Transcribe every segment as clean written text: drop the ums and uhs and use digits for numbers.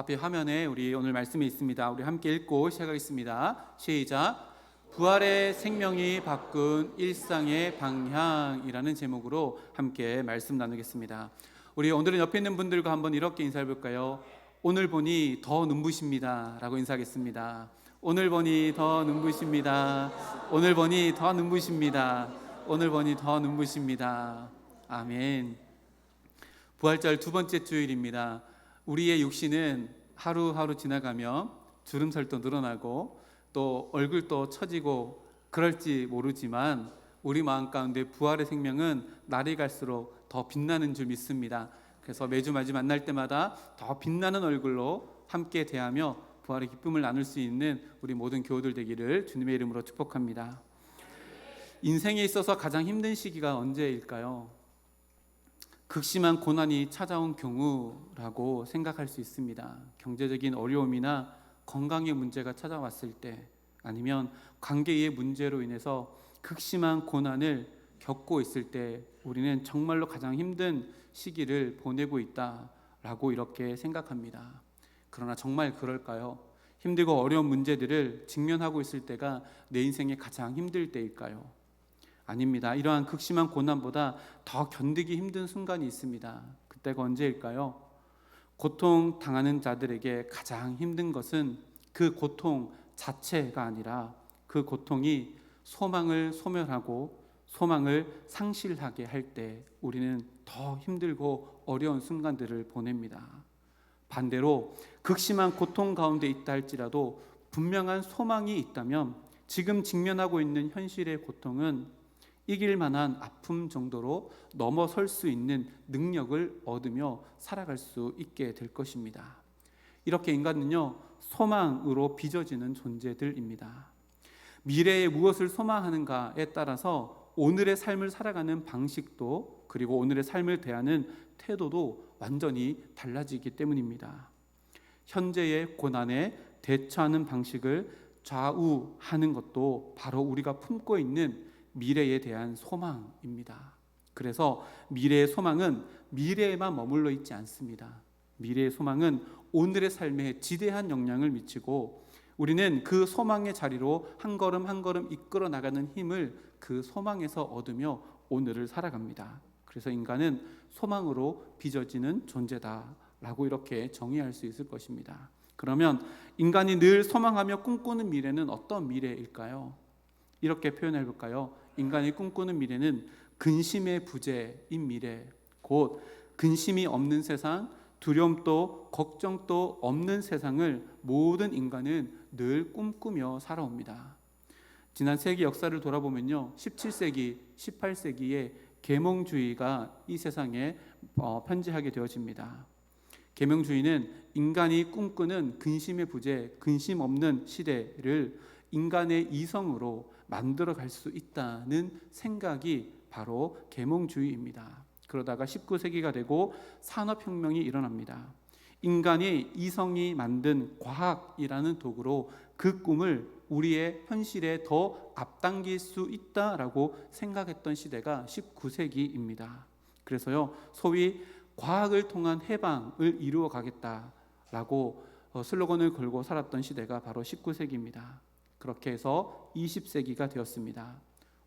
앞에 화면에 우리 오늘 말씀이 있습니다. 우리 함께 읽고 시작하겠습니다. 시작. 부활의 생명이 바꾼 일상의 방향이라는 제목으로 함께 말씀 나누겠습니다. 우리 오늘은 옆에 있는 분들과 한번 이렇게 인사해 볼까요? 오늘 보니 더 눈부십니다 라고 인사하겠습니다. 오늘 보니 더 눈부십니다. 오늘 보니 더 눈부십니다. 오늘 보니 더 눈부십니다. 아멘. 부활절 두 번째 주일입니다. 우리의 육신은 하루하루 지나가며 주름살도 늘어나고 또 얼굴도 처지고 그럴지 모르지만 우리 마음 가운데 부활의 생명은 날이 갈수록 더 빛나는 줄 믿습니다. 그래서 매주 만날 때마다 더 빛나는 얼굴로 함께 대하며 부활의 기쁨을 나눌 수 있는 우리 모든 교우들 되기를 주님의 이름으로 축복합니다. 인생에 있어서 가장 힘든 시기가 언제일까요? 극심한 고난이 찾아온 경우라고 생각할 수 있습니다. 경제적인 어려움이나 건강의 문제가 찾아왔을 때, 아니면 관계의 문제로 인해서 극심한 고난을 겪고 있을 때 우리는 정말로 가장 힘든 시기를 보내고 있다라고 이렇게 생각합니다. 그러나 정말 그럴까요? 힘들고 어려운 문제들을 직면하고 있을 때가 내 인생에 가장 힘들 때일까요? 아닙니다. 이러한 극심한 고난보다 더 견디기 힘든 순간이 있습니다. 그때가 언제일까요? 고통 당하는 자들에게 가장 힘든 것은 그 고통 자체가 아니라 그 고통이 소망을 소멸하고 소망을 상실하게 할 때 우리는 더 힘들고 어려운 순간들을 보냅니다. 반대로 극심한 고통 가운데 있다 할지라도 분명한 소망이 있다면 지금 직면하고 있는 현실의 고통은 이길 만한 아픔 정도로 넘어설 수 있는 능력을 얻으며 살아갈 수 있게 될 것입니다. 이렇게 인간은요, 소망으로 빚어지는 존재들입니다. 미래에 무엇을 소망하는가에 따라서 오늘의 삶을 살아가는 방식도, 그리고 오늘의 삶을 대하는 태도도 완전히 달라지기 때문입니다. 현재의 고난에 대처하는 방식을 좌우하는 것도 바로 우리가 품고 있는 미래에 대한 소망입니다. 그래서 미래의 소망은 미래에만 머물러 있지 않습니다. 미래의 소망은 오늘의 삶에 지대한 영향을 미치고 우리는 그 소망의 자리로 한 걸음 한 걸음 이끌어 나가는 힘을 그 소망에서 얻으며 오늘을 살아갑니다. 그래서 인간은 소망으로 빚어지는 존재다라고 이렇게 정의할 수 있을 것입니다. 그러면 인간이 늘 소망하며 꿈꾸는 미래는 어떤 미래일까요? 이렇게 표현해 볼까요? 인간이 꿈꾸는 미래는 근심의 부재인 미래, 곧 근심이 없는 세상, 두려움도 걱정도 없는 세상을 모든 인간은 늘 꿈꾸며 살아옵니다. 지난 세계 역사를 돌아보면요, 17세기, 18세기에 계몽주의가 이 세상에 편지하게 되어집니다. 계몽주의는 인간이 꿈꾸는 근심의 부재, 근심 없는 시대를 인간의 이성으로 만들어 갈 수 있다는 생각이 바로 계몽주의입니다. 그러다가 19세기가 되고 산업혁명이 일어납니다. 인간의 이성이 만든 과학이라는 도구로 그 꿈을 우리의 현실에 더 앞당길 수 있다라고 생각했던 시대가 19세기입니다. 그래서요, 소위 과학을 통한 해방을 이루어 가겠다라고 슬로건을 걸고 살았던 시대가 바로 19세기입니다. 그렇게 해서 20세기가 되었습니다.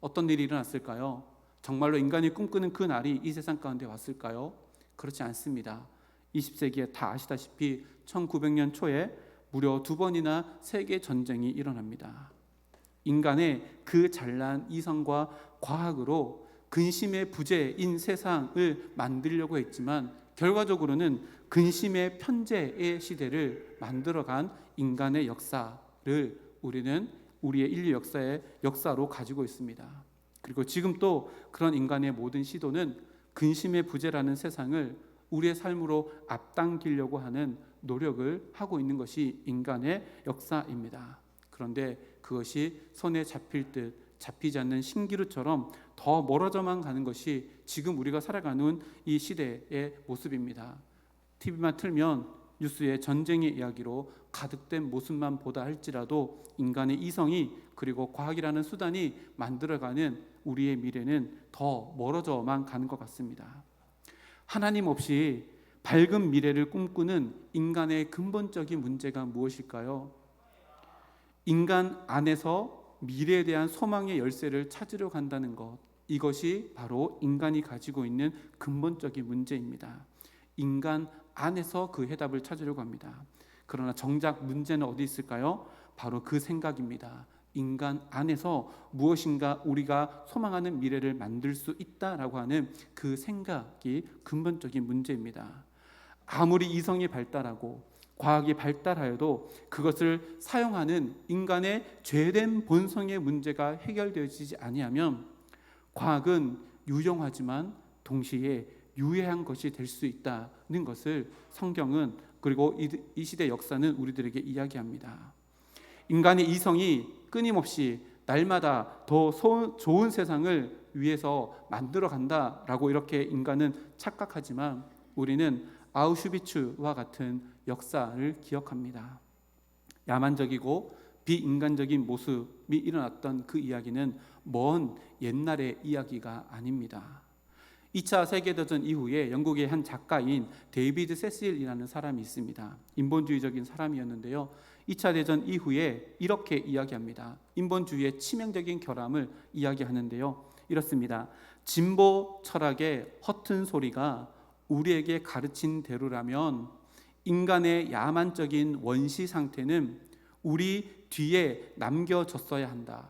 어떤 일이 일어났을까요? 정말로 인간이 꿈꾸는 그 날이 이 세상 가운데 왔을까요? 그렇지 않습니다. 20세기에 다 아시다시피 1900년 초에 무려 2번이나 세계 전쟁이 일어납니다. 인간의 그 잘난 이성과 과학으로 근심의 부재인 세상을 만들려고 했지만 결과적으로는 근심의 편재의 시대를 만들어간 인간의 역사를 우리는 우리의 인류 역사의 역사로 가지고 있습니다. 그리고 지금 또 그런 인간의 모든 시도는 근심의 부재라는 세상을 우리의 삶으로 앞당기려고 하는 노력을 하고 있는 것이 인간의 역사입니다. 그런데 그것이 손에 잡힐 듯 잡히지 않는 신기루처럼 더 멀어져만 가는 것이 지금 우리가 살아가는 이 시대의 모습입니다. TV만 틀면 뉴스에 전쟁의 이야기로 가득된 모습만 보다 할지라도 인간의 이성이 그리고 과학이라는 수단이 만들어가는 우리의 미래는 더 멀어져만 가는 것 같습니다. 하나님 없이 밝은 미래를 꿈꾸는 인간의 근본적인 문제가 무엇일까요? 인간 안에서 미래에 대한 소망의 열쇠를 찾으려 간다는 것, 이것이 바로 인간이 가지고 있는 근본적인 문제입니다. 인간 안에서 그 해답을 찾으려고 합니다. 그러나 정작 문제는 어디 있을까요? 바로 그 생각입니다. 인간 안에서 무엇인가 우리가 소망하는 미래를 만들 수 있다라고 하는 그 생각이 근본적인 문제입니다. 아무리 이성이 발달하고 과학이 발달하여도 그것을 사용하는 인간의 죄된 본성의 문제가 해결되어지지 아니하면 과학은 유용하지만 동시에 유해한 것이 될 수 있다는 것을 성경은, 그리고 이 시대 역사는 우리들에게 이야기합니다. 인간의 이성이 끊임없이 날마다 더 좋은 세상을 위해서 만들어 간다라고 이렇게 인간은 착각하지만 우리는 아우슈비츠와 같은 역사를 기억합니다. 야만적이고 비인간적인 모습이 일어났던 그 이야기는 먼 옛날의 이야기가 아닙니다. 2차 세계대전 이후에 영국의 한 작가인 데이비드 세실이라는 사람이 있습니다. 인본주의적인 사람이었는데요. 2차 대전 이후에 이렇게 이야기합니다. 인본주의의 치명적인 결함을 이야기하는데요. 이렇습니다. 진보 철학의 허튼 소리가 우리에게 가르친 대로라면 인간의 야만적인 원시 상태는 우리 뒤에 남겨졌어야 한다.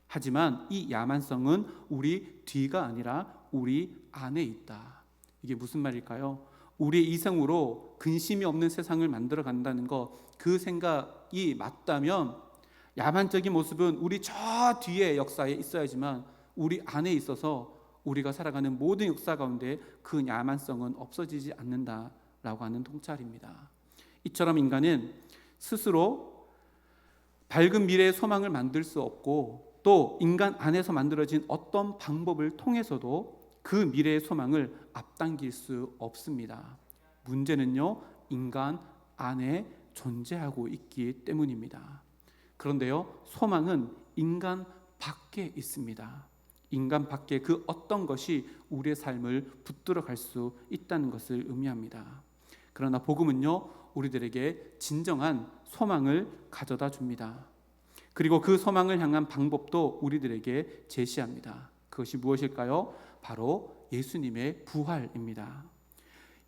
하지만 이 야만성은 우리 뒤가 아니라 우리 안에 있다. 이게 무슨 말일까요? 우리의 이성으로 근심이 없는 세상을 만들어 간다는 것, 그 생각이 맞다면 야만적인 모습은 우리 저 뒤에 역사에 있어야지만 우리 안에 있어서 우리가 살아가는 모든 역사 가운데 그 야만성은 없어지지 않는다라고 하는 통찰입니다. 이처럼 인간은 스스로 밝은 미래의 소망을 만들 수 없고 또 인간 안에서 만들어진 어떤 방법을 통해서도 그 미래의 소망을 앞당길 수 없습니다. 문제는요, 인간 안에 존재하고 있기 때문입니다. 그런데요, 소망은 인간 밖에 있습니다. 인간 밖에 그 어떤 것이 우리의 삶을 붙들어 갈 수 있다는 것을 의미합니다. 그러나 복음은요, 우리들에게 진정한 소망을 가져다 줍니다. 그리고 그 소망을 향한 방법도 우리들에게 제시합니다. 그것이 무엇일까요? 바로 예수님의 부활입니다.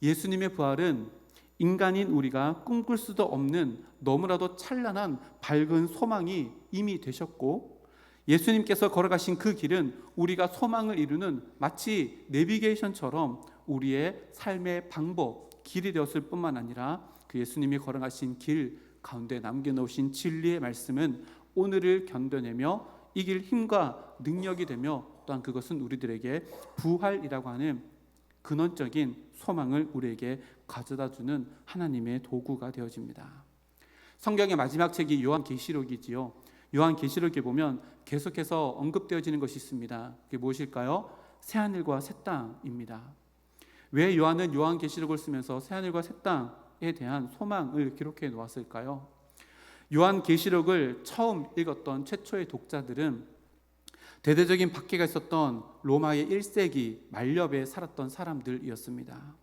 예수님의 부활은 인간인 우리가 꿈꿀 수도 없는 너무나도 찬란한 밝은 소망이 이미 되셨고, 예수님께서 걸어가신 그 길은 우리가 소망을 이루는 마치 내비게이션처럼 우리의 삶의 방법, 길이 되었을 뿐만 아니라 그 예수님이 걸어가신 길 가운데 남겨놓으신 진리의 말씀은 오늘을 견뎌내며 이길 힘과 능력이 되며, 또한 그것은 우리들에게 부활이라고 하는 근원적인 소망을 우리에게 가져다주는 하나님의 도구가 되어집니다. 성경의 마지막 책이 요한계시록이지요. 요한계시록에 보면 계속해서 언급되어지는 것이 있습니다. 그게 무엇일까요? 새하늘과 새 땅입니다. 왜 요한은 요한계시록을 쓰면서 새하늘과 새 땅에 대한 소망을 기록해 놓았을까요? 요한계시록을 처음 읽었던 최초의 독자들은 대대적인 박해가 있었던 로마의 1세기 만렵에 살았던 사람들이었습니다.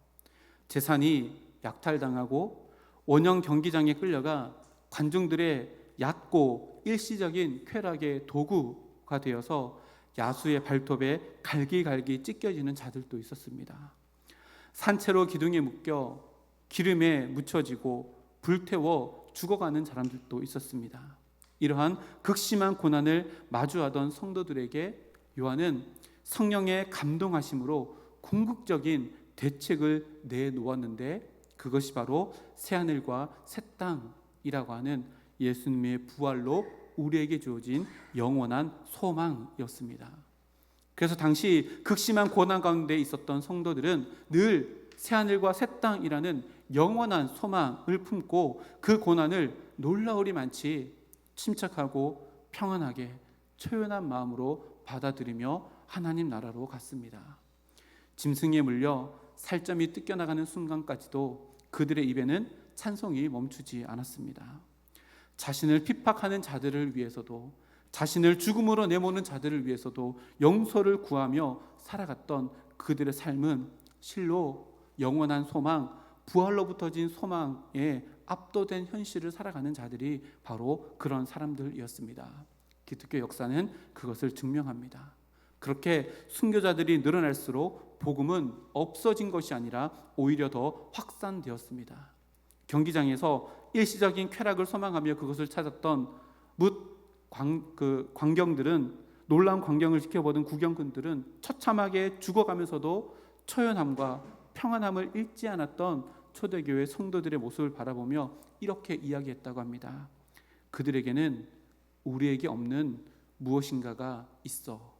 재산이 약탈당하고 원형 경기장에 끌려가 관중들의 얕고 일시적인 쾌락의 도구가 되어서 야수의 발톱에 갈기갈기 찢겨지는 자들도 있었습니다. 산채로 기둥에 묶여 기름에 묻혀지고 불태워 죽어가는 사람들도 있었습니다. 이러한 극심한 고난을 마주하던 성도들에게 요한은 성령의 감동하심으로 궁극적인 대책을 내놓았는데, 그것이 바로 새하늘과 새 땅이라고 하는 예수님의 부활로 우리에게 주어진 영원한 소망이었습니다. 그래서 당시 극심한 고난 가운데 있었던 성도들은 늘 새하늘과 새 땅이라는 영원한 소망을 품고 그 고난을 놀라우리만치 침착하고 평안하게 초연한 마음으로 받아들이며 하나님 나라로 갔습니다. 짐승에 물려 살점이 뜯겨나가는 순간까지도 그들의 입에는 찬송이 멈추지 않았습니다. 자신을 핍박하는 자들을 위해서도, 자신을 죽음으로 내모는 자들을 위해서도 용서를 구하며 살아갔던 그들의 삶은 실로 영원한 소망, 부활로부터 진 소망에 압도된 현실을 살아가는 자들이 바로 그런 사람들이었습니다. 기독교 역사는 그것을 증명합니다. 그렇게 순교자들이 늘어날수록 복음은 없어진 것이 아니라 오히려 더 확산되었습니다. 경기장에서 일시적인 쾌락을 소망하며 그것을 찾았던 광경들은, 놀라운 광경을 지켜보던 구경꾼들은 처참하게 죽어가면서도 초연함과 평안함을 잃지 않았던 초대교회 성도들의 모습을 바라보며 이렇게 이야기했다고 합니다. 그들에게는 우리에게 없는 무엇인가가 있어.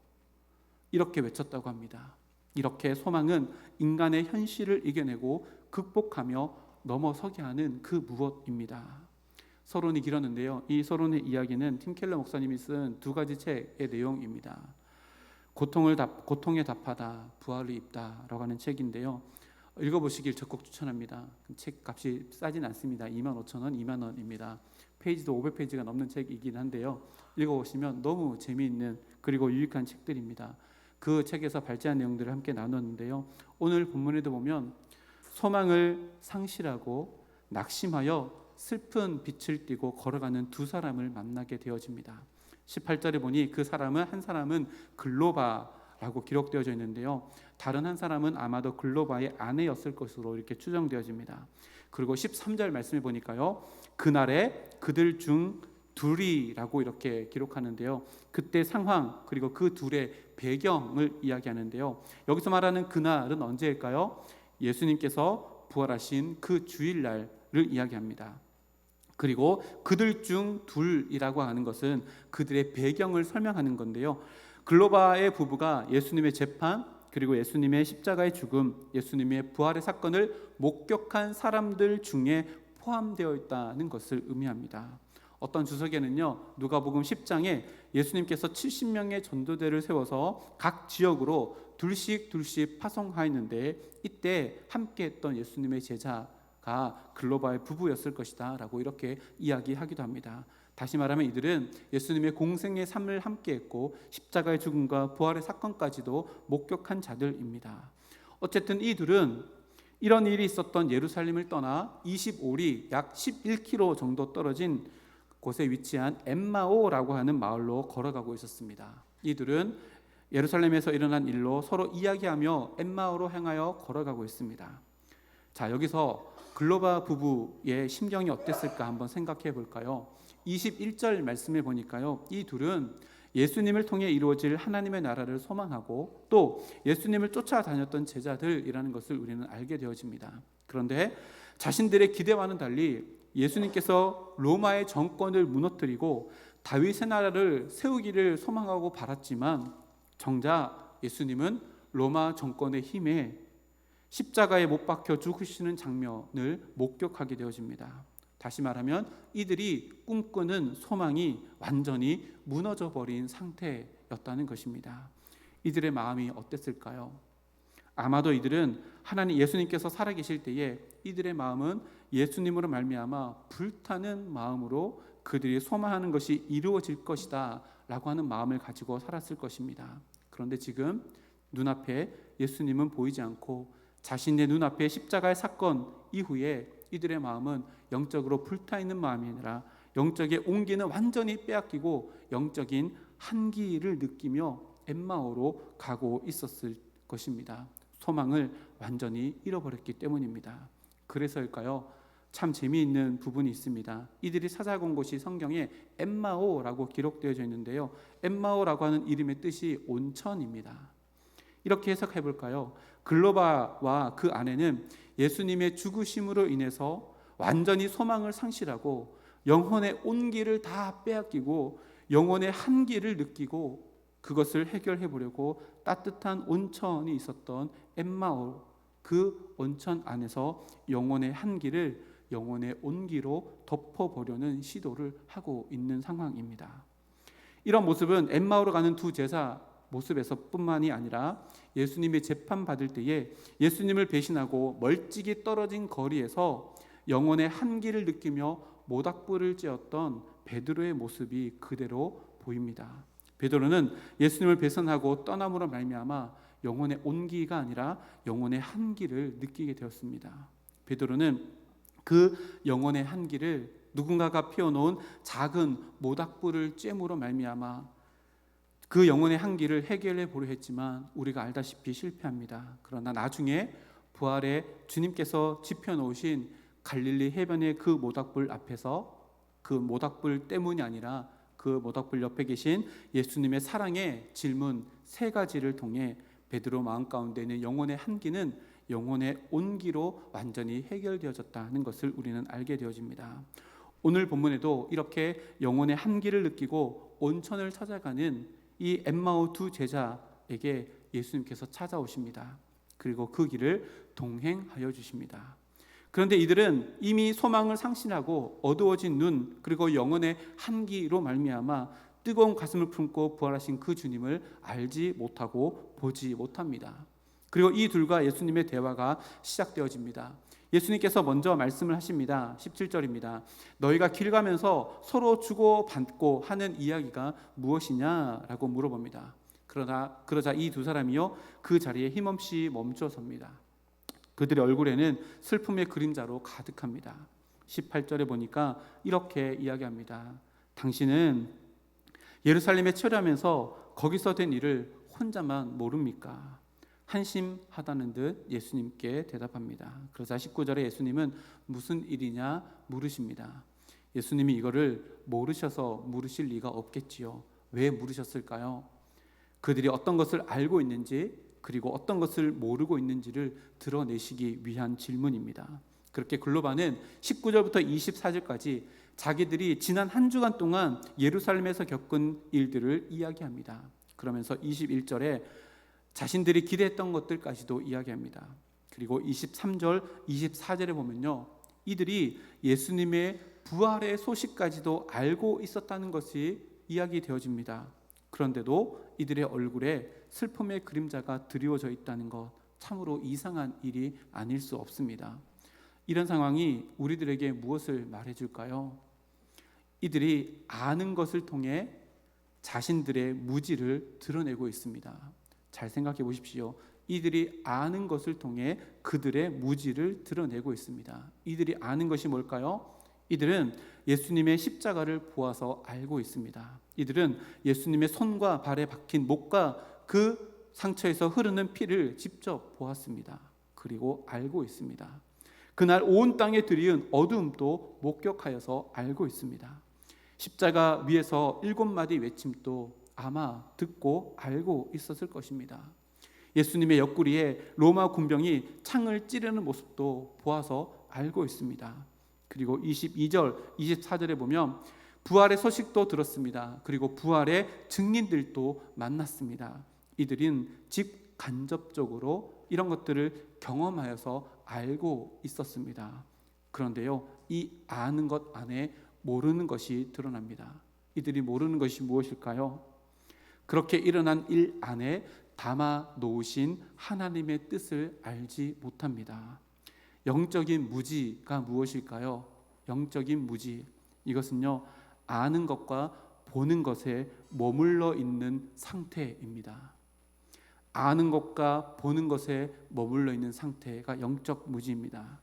이렇게 외쳤다고 합니다. 이렇게 소망은 인간의 현실을 이겨내고 극복하며 넘어서게 하는 그 무엇입니다. 서론이 길었는데요. 이 서론의 이야기는 팀 켈러 목사님이 쓴 두 가지 책의 내용입니다. 고통에 답하다, 부활을 입다라고 하는 책인데요. 읽어보시길 적극 추천합니다. 책 값이 싸진 않습니다. 25,000원, 2만 원입니다. 페이지도 500페이지가 넘는 책이긴 한데요. 읽어보시면 너무 재미있는 그리고 유익한 책들입니다. 그 책에서 발제한 내용들을 함께 나눴는데요. 오늘 본문에도 보면 소망을 상실하고 낙심하여 슬픈 빛을 띠고 걸어가는 두 사람을 만나게 되어집니다. 18절에 보니 한 사람은 글로바라고 기록되어져 있는데요. 다른 한 사람은 아마도 글로바의 아내였을 것으로 이렇게 추정되어집니다. 그리고 13절 말씀해 보니까요. 그날에 그들 중 둘이라고 이렇게 기록하는데요. 그때 상황 그리고 그 둘의 배경을 이야기하는데요. 여기서 말하는 그날은 언제일까요? 예수님께서 부활하신 그 주일날을 이야기합니다. 그리고 그들 중 둘이라고 하는 것은 그들의 배경을 설명하는 건데요. 글로바의 부부가 예수님의 재판 그리고 예수님의 십자가의 죽음, 예수님의 부활의 사건을 목격한 사람들 중에 포함되어 있다는 것을 의미합니다. 어떤 주석에는요, 누가복음 10장에 예수님께서 70명의 전도대를 세워서 각 지역으로 둘씩 파송하였는데 이때 함께했던 예수님의 제자가 글로바의 부부였을 것이다 라고 이렇게 이야기하기도 합니다. 다시 말하면 이들은 예수님의 공생의 삶을 함께했고 십자가의 죽음과 부활의 사건까지도 목격한 자들입니다. 어쨌든 이 둘은 이런 일이 있었던 예루살렘을 떠나 25리 약 11km 정도 떨어진 곳에 위치한 엠마오라고 하는 마을로 걸어가고 있었습니다. 이들은 예루살렘에서 일어난 일로 서로 이야기하며 엠마오로 향하여 걸어가고 있습니다. 자, 여기서 글로바 부부의 심경이 어땠을까 한번 생각해 볼까요? 21절 말씀에 보니까요, 이 둘은 예수님을 통해 이루어질 하나님의 나라를 소망하고 또 예수님을 쫓아다녔던 제자들이라는 것을 우리는 알게 되어집니다. 그런데 자신들의 기대와는 달리 예수님께서 로마의 정권을 무너뜨리고 다윗의 나라를 세우기를 소망하고 바랐지만 정작 예수님은 로마 정권의 힘에 십자가에 못 박혀 죽으시는 장면을 목격하게 되어집니다. 다시 말하면 이들이 꿈꾸는 소망이 완전히 무너져 버린 상태였다는 것입니다. 이들의 마음이 어땠을까요? 아마도 이들은 하나님 예수님께서 살아계실 때에 이들의 마음은 예수님으로 말미암아 불타는 마음으로 그들이 소망하는 것이 이루어질 것이다 라고 하는 마음을 가지고 살았을 것입니다. 그런데 지금 눈앞에 예수님은 보이지 않고 자신의 눈앞에 십자가의 사건 이후에 이들의 마음은 영적으로 불타있는 마음이 아니라 영적의 온기는 완전히 빼앗기고 영적인 한기를 느끼며 엠마오로 가고 있었을 것입니다. 소망을 완전히 잃어버렸기 때문입니다. 그래서일까요? 참 재미있는 부분이 있습니다. 이들이 찾아간 곳이 성경에 엠마오라고 기록되어져 있는데요. 엠마오라고 하는 이름의 뜻이 온천입니다. 이렇게 해석해 볼까요? 글로바와 그 아내는 예수님의 죽으심으로 인해서 완전히 소망을 상실하고 영혼의 온기를 다 빼앗기고 영혼의 한기를 느끼고 그것을 해결해 보려고 따뜻한 온천이 있었던 엠마오, 그 온천 안에서 영혼의 한기를 영혼의 온기로 덮어보려는 시도를 하고 있는 상황입니다. 이런 모습은 엠마오로 가는 두 제자 모습에서 뿐만이 아니라 예수님의 재판받을 때에 예수님을 배신하고 멀찍이 떨어진 거리에서 영혼의 한기를 느끼며 모닥불을 쬐었던 베드로의 모습이 그대로 보입니다. 베드로는 예수님을 배신하고 떠남으로 말미암아 영혼의 온기가 아니라 영혼의 한기를 느끼게 되었습니다. 베드로는 그 영혼의 한기를 누군가가 피워놓은 작은 모닥불을 쬐므로 말미암아 그 영혼의 한기를 해결해 보려 했지만 우리가 알다시피 실패합니다. 그러나 나중에 부활에 주님께서 지펴놓으신 갈릴리 해변의 그 모닥불 앞에서 그 모닥불 때문이 아니라 그 모닥불 옆에 계신 예수님의 사랑의 질문 3가지를 통해 베드로 마음 가운데 있는 영혼의 한기는 영혼의 온기로 완전히 해결되어졌다는 것을 우리는 알게 되어집니다. 오늘 본문에도 이렇게 영혼의 한기를 느끼고 온천을 찾아가는 이 엠마오 2 제자에게 예수님께서 찾아오십니다. 그리고 그 길을 동행하여 주십니다. 그런데 이들은 이미 소망을 상실하고 어두워진 눈 그리고 영혼의 한기로 말미암아 뜨거운 가슴을 품고 부활하신 그 주님을 알지 못하고 보지 못합니다. 그리고 이 둘과 예수님의 대화가 시작되어집니다. 예수님께서 먼저 말씀을 하십니다. 17절입니다. 너희가 길 가면서 서로 주고받고 하는 이야기가 무엇이냐라고 물어봅니다. 그러자 이 두 사람이요 그 자리에 힘없이 멈춰 섭니다. 그들의 얼굴에는 슬픔의 그림자로 가득합니다. 18절에 보니까 이렇게 이야기합니다. 당신은 예루살렘에 처리하면서 거기서 된 일을 혼자만 모릅니까? 한심하다는 듯 예수님께 대답합니다. 그러자 19절에 예수님은 무슨 일이냐 물으십니다. 예수님이 이거를 모르셔서 물으실 리가 없겠지요. 왜 물으셨을까요? 그들이 어떤 것을 알고 있는지 그리고 어떤 것을 모르고 있는지를 드러내시기 위한 질문입니다. 그렇게 글로바는 19절부터 24절까지 자기들이 지난 한 주간 동안 예루살렘에서 겪은 일들을 이야기합니다. 그러면서 21절에 자신들이 기대했던 것들까지도 이야기합니다. 그리고 23절, 24절에 보면요, 이들이 예수님의 부활의 소식까지도 알고 있었다는 것이 이야기되어집니다. 그런데도 이들의 얼굴에 슬픔의 그림자가 드리워져 있다는 것, 참으로 이상한 일이 아닐 수 없습니다. 이런 상황이 우리들에게 무엇을 말해줄까요? 이들이 아는 것을 통해 자신들의 무지를 드러내고 있습니다. 잘 생각해 보십시오. 이들이 아는 것을 통해 그들의 무지를 드러내고 있습니다. 이들이 아는 것이 뭘까요? 이들은 예수님의 십자가를 보아서 알고 있습니다. 이들은 예수님의 손과 발에 박힌 목과 그 상처에서 흐르는 피를 직접 보았습니다. 그리고 알고 있습니다. 그날 온 땅에 들이은 어두움도 목격하여서 알고 있습니다. 십자가 위에서 7마디 외침도 아마 듣고 알고 있었을 것입니다. 예수님의 옆구리에 로마 군병이 창을 찌르는 모습도 보아서 알고 있습니다. 그리고 22절, 24절에 보면 부활의 소식도 들었습니다. 그리고 부활의 증인들도 만났습니다. 이들은 직간접적으로 이런 것들을 경험하여서 알고 있었습니다. 그런데요, 이 아는 것 안에 모르는 것이 드러납니다. 이들이 모르는 것이 무엇일까요? 그렇게 일어난 일 안에 담아 놓으신 하나님의 뜻을 알지 못합니다. 영적인 무지가 무엇일까요? 영적인 무지, 이것은요, 아는 것과 보는 것에 머물러 있는 상태입니다. 아는 것과 보는 것에 머물러 있는 상태가 영적 무지입니다.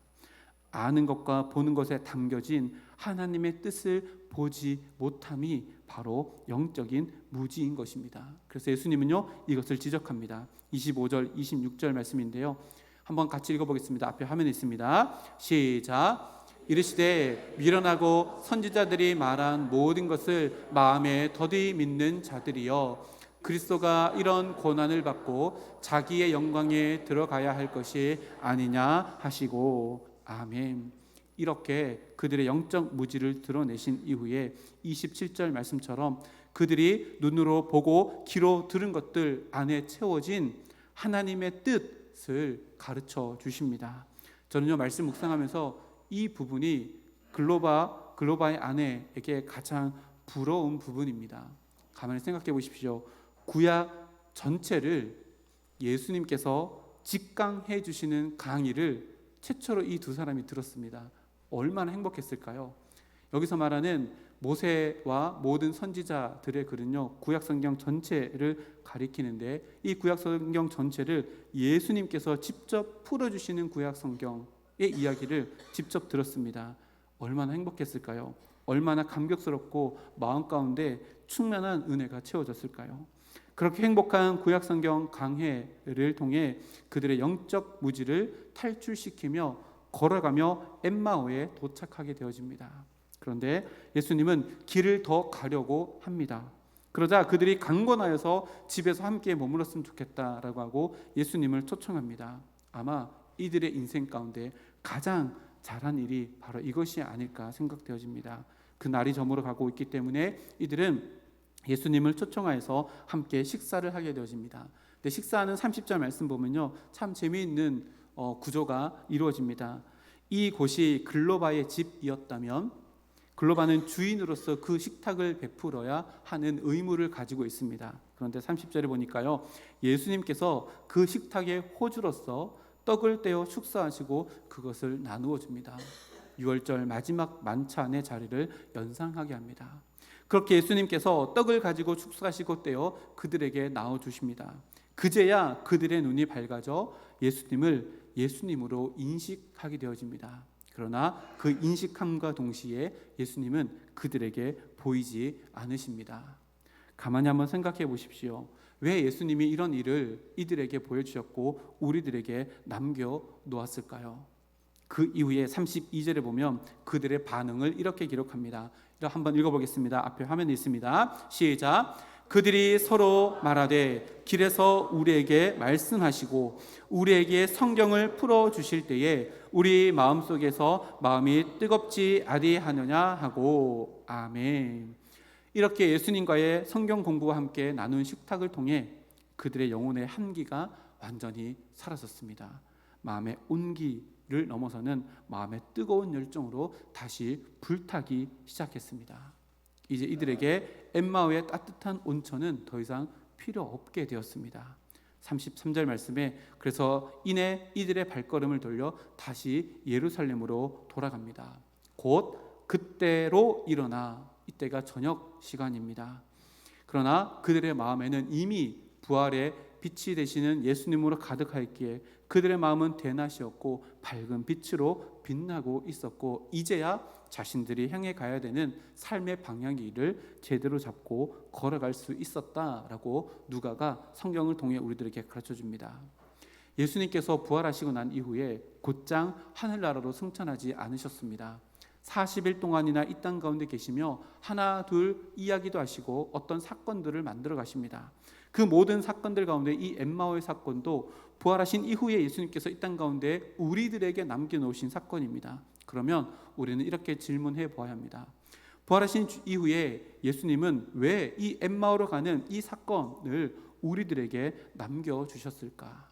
아는 것과 보는 것에 담겨진 하나님의 뜻을 보지 못함이 바로 영적인 무지인 것입니다. 그래서 예수님은요, 이것을 지적합니다. 25절, 26절 말씀인데요, 한번 같이 읽어보겠습니다. 앞에 화면에 있습니다. 시작. 이르시되 미련하고 선지자들이 말한 모든 것을 마음에 더디 믿는 자들이여, 그리스도가 이런 고난을 받고 자기의 영광에 들어가야 할 것이 아니냐 하시고, 아멘. 이렇게 그들의 영적 무지를 드러내신 이후에 27절 말씀처럼 그들이 눈으로 보고 귀로 들은 것들 안에 채워진 하나님의 뜻을 가르쳐 주십니다. 저는요, 말씀 묵상하면서 이 부분이 글로바의 아내에게 가장 부러운 부분입니다. 가만히 생각해 보십시오. 구약 전체를 예수님께서 직강해 주시는 강의를 최초로 이 두 사람이 들었습니다. 얼마나 행복했을까요? 여기서 말하는 모세와 모든 선지자들의 글은요, 구약성경 전체를 가리키는데 이 구약성경 전체를 예수님께서 직접 풀어주시는 구약성경, 이야기를 직접 들었습니다. 얼마나 행복했을까요? 얼마나 감격스럽고 마음 가운데 충만한 은혜가 채워졌을까요? 그렇게 행복한 구약성경 강해를 통해 그들의 영적 무지를 탈출시키며 걸어가며 엠마오에 도착하게 되어집니다. 그런데 예수님은 길을 더 가려고 합니다. 그러자 그들이 강권하여서 집에서 함께 머물렀으면 좋겠다라고 하고 예수님을 초청합니다. 아마 이들의 인생 가운데 가장 잘한 일이 바로 이것이 아닐까 생각되어집니다. 그 날이 저물어 가고 있기 때문에 이들은 예수님을 초청하여서 함께 식사를 하게 되어집니다. 근데 식사하는 30절 말씀 보면요, 참 재미있는 구조가 이루어집니다. 이 곳이 글로바의 집이었다면 글로바는 주인으로서 그 식탁을 베풀어야 하는 의무를 가지고 있습니다. 그런데 30절에 보니까요, 예수님께서 그 식탁의 호주로서 떡을 떼어 축사하시고 그것을 나누어 줍니다. 6월절 마지막 만찬의 자리를 연상하게 합니다. 그렇게 예수님께서 떡을 가지고 축사하시고 떼어 그들에게 나눠 주십니다. 그제야 그들의 눈이 밝아져 예수님을 예수님으로 인식하게 되어집니다. 그러나 그 인식함과 동시에 예수님은 그들에게 보이지 않으십니다. 가만히 한번 생각해 보십시오. 왜 예수님이 이런 일을 이들에게 보여주셨고 우리들에게 남겨놓았을까요? 그 이후에 32절에 보면 그들의 반응을 이렇게 기록합니다. 한번 읽어보겠습니다. 앞에 화면에 있습니다. 시작. 그들이 서로 말하되 길에서 우리에게 말씀하시고 우리에게 성경을 풀어주실 때에 우리 마음속에서 마음이 뜨겁지 아니하느냐 하고. 아멘. 이렇게 예수님과의 성경 공부와 함께 나눈 식탁을 통해 그들의 영혼의 한기가 완전히 사라졌습니다. 마음의 온기를 넘어서는 마음의 뜨거운 열정으로 다시 불타기 시작했습니다. 이제 이들에게 엠마오의 따뜻한 온천은 더 이상 필요 없게 되었습니다. 33절 말씀에 그래서 이내 이들의 발걸음을 돌려 다시 예루살렘으로 돌아갑니다. 곧 그때로 일어나, 이때가 저녁 시간입니다. 그러나 그들의 마음에는 이미 부활의 빛이 되시는 예수님으로 가득하였기에 그들의 마음은 대낮이었고 밝은 빛으로 빛나고 있었고 이제야 자신들이 향해 가야 되는 삶의 방향길을 제대로 잡고 걸어갈 수 있었다라고 누가가 성경을 통해 우리들에게 가르쳐줍니다. 예수님께서 부활하시고 난 이후에 곧장 하늘나라로 승천하지 않으셨습니다. 40일 동안이나 이 땅 가운데 계시며 하나 둘 이야기도 하시고 어떤 사건들을 만들어 가십니다. 그 모든 사건들 가운데 이 엠마오의 사건도 부활하신 이후에 예수님께서 이 땅 가운데 우리들에게 남겨놓으신 사건입니다. 그러면 우리는 이렇게 질문해 보아야 합니다. 부활하신 이후에 예수님은 왜 이 엠마오로 가는 이 사건을 우리들에게 남겨주셨을까?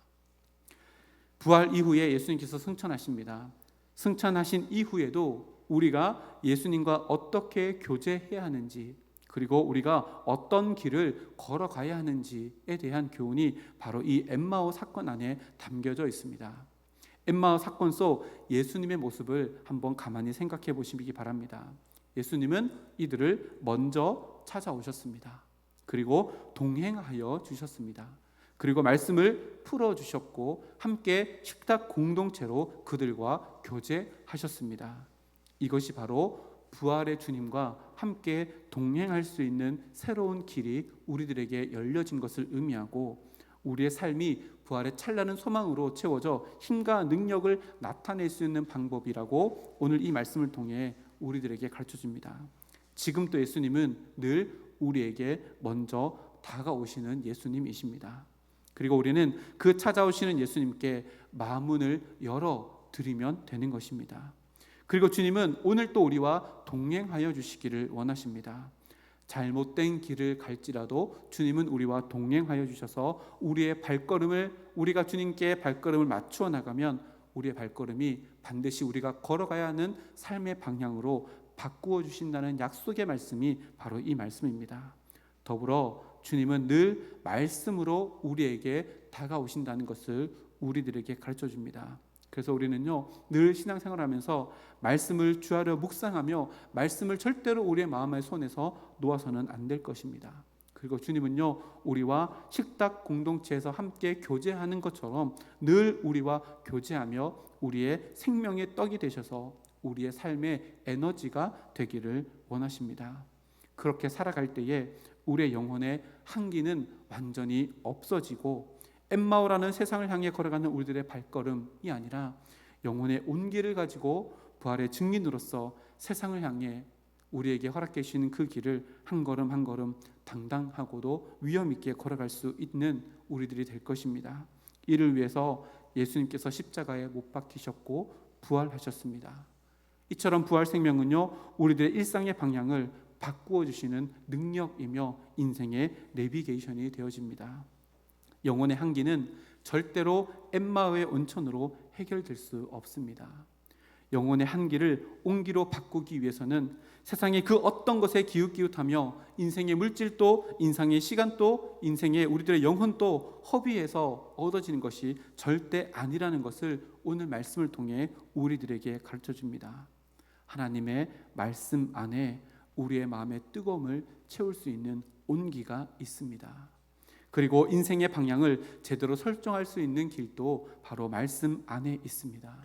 부활 이후에 예수님께서 승천하십니다. 승천하신 이후에도 우리가 예수님과 어떻게 교제해야 하는지, 그리고 우리가 어떤 길을 걸어가야 하는지에 대한 교훈이 바로 이 엠마오 사건 안에 담겨져 있습니다. 엠마오 사건 속 예수님의 모습을 한번 가만히 생각해 보시기 바랍니다. 예수님은 이들을 먼저 찾아오셨습니다. 그리고 동행하여 주셨습니다. 그리고 말씀을 풀어주셨고 함께 식탁 공동체로 그들과 교제하셨습니다. 이것이 바로 부활의 주님과 함께 동행할 수 있는 새로운 길이 우리들에게 열려진 것을 의미하고 우리의 삶이 부활의 찬란한 소망으로 채워져 힘과 능력을 나타낼 수 있는 방법이라고 오늘 이 말씀을 통해 우리들에게 가르쳐줍니다. 지금 또 예수님은 늘 우리에게 먼저 다가오시는 예수님이십니다. 그리고 우리는 그 찾아오시는 예수님께 마음문을 열어드리면 되는 것입니다. 그리고 주님은 오늘 또 우리와 동행하여 주시기를 원하십니다. 잘못된 길을 갈지라도 주님은 우리와 동행하여 주셔서 우리가 주님께 발걸음을 맞추어 나가면 우리의 발걸음이 반드시 우리가 걸어가야 하는 삶의 방향으로 바꾸어 주신다는 약속의 말씀이 바로 이 말씀입니다. 더불어 주님은 늘 말씀으로 우리에게 다가오신다는 것을 우리들에게 가르쳐 줍니다. 그래서 우리는요 늘 신앙생활하면서 말씀을 주하려 묵상하며 말씀을 절대로 우리의 마음의 손에서 놓아서는 안 될 것입니다. 그리고 주님은요 우리와 식탁 공동체에서 함께 교제하는 것처럼 늘 우리와 교제하며 우리의 생명의 떡이 되셔서 우리의 삶의 에너지가 되기를 원하십니다. 그렇게 살아갈 때에 우리의 영혼의 한기는 완전히 없어지고 엠마오라는 세상을 향해 걸어가는 우리들의 발걸음이 아니라 영혼의 온기를 가지고 부활의 증인으로서 세상을 향해 우리에게 허락해 주시는 그 길을 한 걸음 한 걸음 당당하고도 위험 있게 걸어갈 수 있는 우리들이 될 것입니다. 이를 위해서 예수님께서 십자가에 못 박히셨고 부활하셨습니다. 이처럼 부활 생명은요, 우리들의 일상의 방향을 바꾸어 주시는 능력이며 인생의 내비게이션이 되어집니다. 영혼의 한기는 절대로 엠마오의 온천으로 해결될 수 없습니다. 영혼의 한기를 온기로 바꾸기 위해서는 세상의 그 어떤 것에 기웃기웃하며 인생의 물질도, 인생의 시간도, 인생의 우리들의 영혼도 허비해서 얻어지는 것이 절대 아니라는 것을 오늘 말씀을 통해 우리들에게 가르쳐 줍니다. 하나님의 말씀 안에 우리의 마음의 뜨거움을 채울 수 있는 온기가 있습니다. 그리고 인생의 방향을 제대로 설정할 수 있는 길도 바로 말씀 안에 있습니다.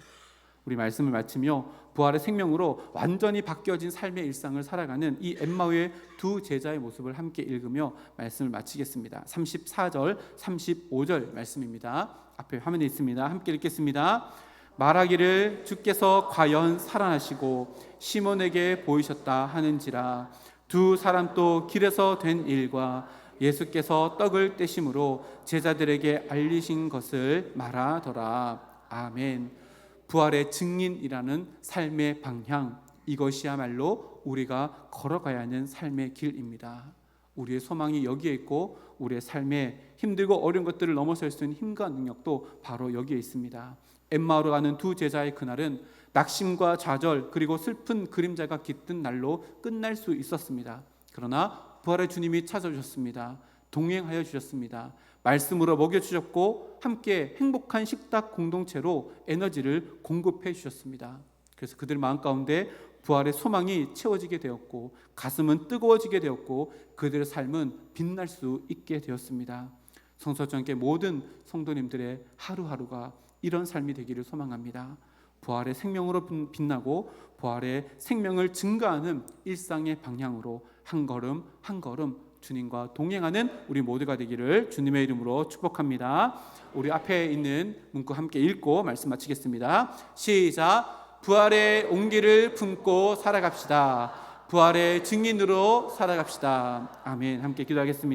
우리 말씀을 마치며 부활의 생명으로 완전히 바뀌어진 삶의 일상을 살아가는 이 엠마오의 두 제자의 모습을 함께 읽으며 말씀을 마치겠습니다. 34절, 35절 말씀입니다. 앞에 화면에 있습니다. 함께 읽겠습니다. 말하기를 주께서 과연 살아나시고 시몬에게 보이셨다 하는지라. 두 사람 또 길에서 된 일과 예수께서 떡을 떼심으로 제자들에게 알리신 것을 말하더라. 아멘. 부활의 증인이라는 삶의 방향, 이것이야말로 우리가 걸어가야 하는 삶의 길입니다. 우리의 소망이 여기에 있고 우리의 삶에 힘들고 어려운 것들을 넘어설 수 있는 힘과 능력도 바로 여기에 있습니다. 엠마오로 가는 두 제자의 그날은 낙심과 좌절 그리고 슬픈 그림자가 깃든 날로 끝날 수 있었습니다. 그러나 부활의 주님이 찾아주셨습니다. 동행하여 주셨습니다. 말씀으로 먹여주셨고 함께 행복한 식탁 공동체로 에너지를 공급해 주셨습니다. 그래서 그들 마음 가운데 부활의 소망이 채워지게 되었고 가슴은 뜨거워지게 되었고 그들의 삶은 빛날 수 있게 되었습니다. 성서와 함께 모든 성도님들의 하루하루가 이런 삶이 되기를 소망합니다. 부활의 생명으로 빛나고 부활의 생명을 증가하는 일상의 방향으로 한 걸음 한 걸음 주님과 동행하는 우리 모두가 되기를 주님의 이름으로 축복합니다. 우리 앞에 있는 문구 함께 읽고 말씀 마치겠습니다. 시작. 부활의 온기를 품고 살아갑시다. 부활의 증인으로 살아갑시다. 아멘. 함께 기도하겠습니다.